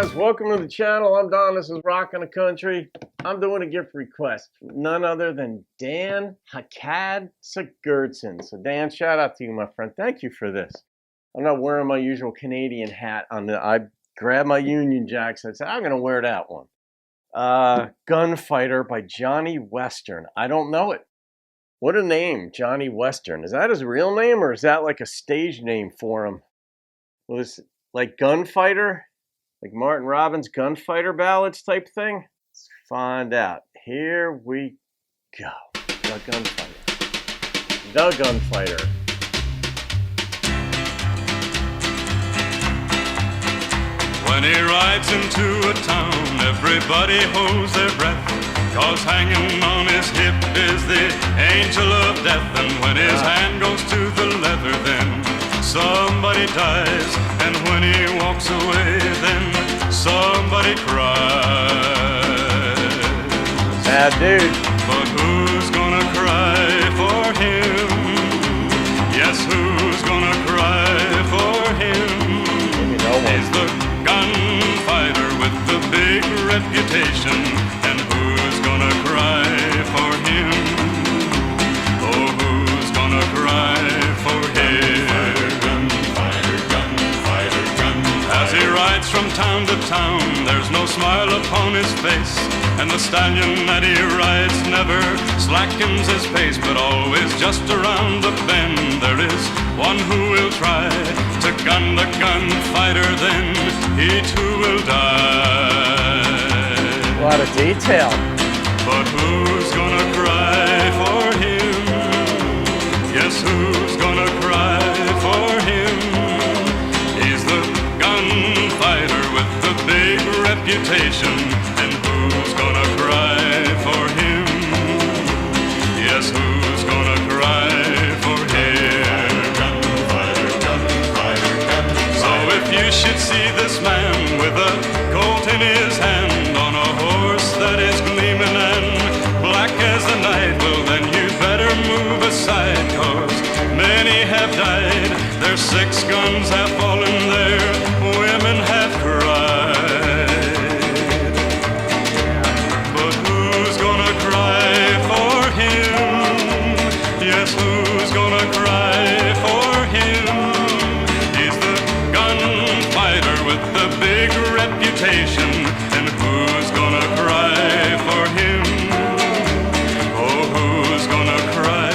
guys, welcome to the channel. I'm Don, this is Rockin' the Country. I'm doing a gift request from none other than Dan Sigurdson. So Dan, shout out to you, my friend. Thank you for this. I'm not wearing my usual Canadian hat. I grabbed my Union Jacks and I said, I'm going to wear that one. Gunfighter by Johnny Western. I don't know it. What a name, Johnny Western. Is that his real name or is that like a stage name for him? Well, it's like Gunfighter? Like Martin Robbins' Gunfighter ballads type thing? Let's find out. Here we go. The Gunfighter. The Gunfighter. When he rides into a town, everybody holds their breath, 'cause hanging on his hip is the angel of death. And when his hand goes to the leather, then somebody dies. And when he walks away, then somebody cries. Bad dude. But who's gonna cry for him? Yes, who's gonna cry for him? He's the gunfighter with the big reputation. And who's gonna cry for him? Oh, who's gonna cry for him? As he rides from town to town, there's no smile upon his face, and the stallion that he rides never slackens his pace. But always just around the bend there is one who will try to gun the gunfighter, then he too will die. A lot of detail. But who's gonna cry for him? Yes, who's gonna cry for him? He's the gunfighter with the big reputation. And who's gonna cry for him? Yes, who's gonna cry for him? Gunfighter, gunfighter, gunfighter. So if you should see this man with a colt in his hand on a horse that is gleaming and black as the night, well then you better move aside, 'cause many have died, their 6 guns have fallen, their women have cried. But who's gonna cry for him? Yes, who's gonna cry for him? He's the gunfighter with the big reputation. And who's gonna cry for him? Oh, who's gonna cry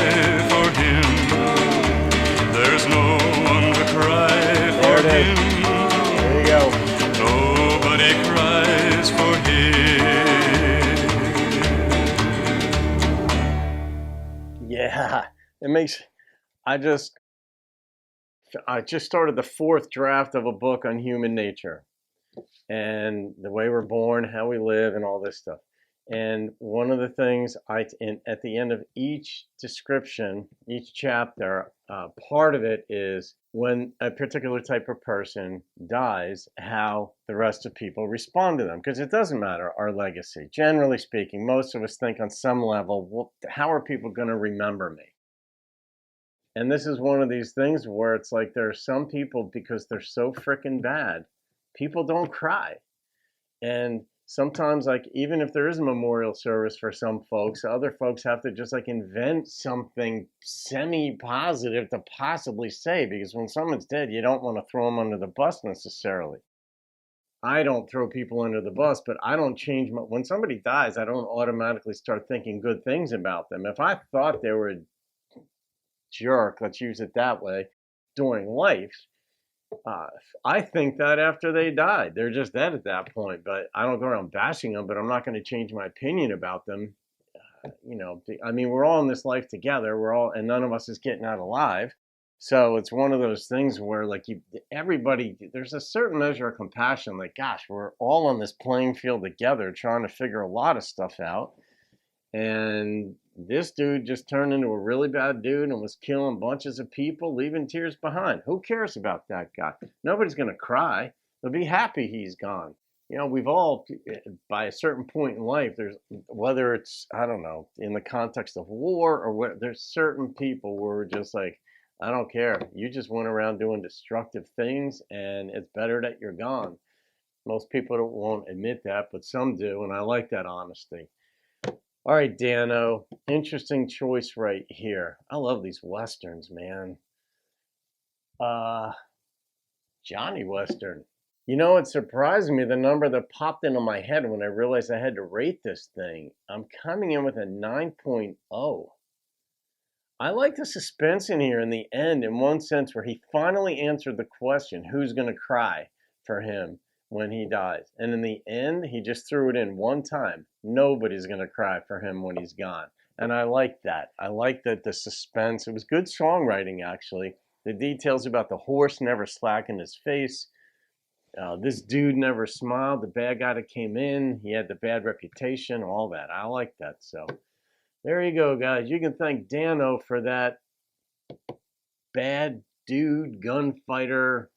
for him? There's no one to cry for him. There you go. Nobody cries for him. Yeah. It makes... I just started the 4th draft of a book on human nature and the way we're born, how we live, and all this stuff. And one of the things at the end of each description, each chapter, part of it is when a particular type of person dies, how the rest of people respond to them. Because it doesn't matter our legacy. Generally speaking, most of us think on some level, well, how are people going to remember me? And this is one of these things where it's like there are some people, because they're so freaking bad, people don't cry. And sometimes, like, even if there is a memorial service for some folks, other folks have to just like invent something semi-positive to possibly say, because when someone's dead, you don't want to throw them under the bus necessarily. I don't throw people under the bus, but I don't change when somebody dies, I don't automatically start thinking good things about them. If I thought they were a jerk, let's use it that way, during life, I think that after they died, they're just dead at that point. But I don't go around bashing them, but I'm not going to change my opinion about them. I mean, we're all in this life together. And none of us is getting out alive. So it's one of those things where, like, everybody, there's a certain measure of compassion. Like, gosh, we're all on this playing field together, trying to figure a lot of stuff out. And this dude just turned into a really bad dude and was killing bunches of people, leaving tears behind. Who cares about that guy? Nobody's going to cry. They'll be happy he's gone. We've all, by a certain point in life, whether it's, I don't know, in the context of war or what, there's certain people where we're just like, I don't care. You just went around doing destructive things, and it's better that you're gone. Most people won't admit that, but some do, and I like that honesty. All right, Dano, interesting choice right here. I love these Westerns, man. Johnny Western. You know, it surprised me the number that popped into my head when I realized I had to rate this thing. I'm coming in with a 9.0. I like the suspense in here in the end, in one sense, where he finally answered the question, who's going to cry for him when he dies? And in the end, he just threw it in one time. Nobody's going to cry for him when he's gone. And I like that. I like that the suspense. It was good songwriting, actually. The details about the horse never slacking his face. This dude never smiled. The bad guy that came in, he had the bad reputation, all that. I like that. So there you go, guys. You can thank Dano for that bad dude gunfighter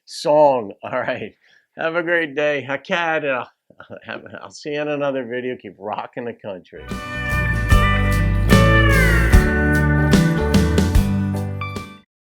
song. All right. Have a great day. I'll see you in another video. Keep rocking the country.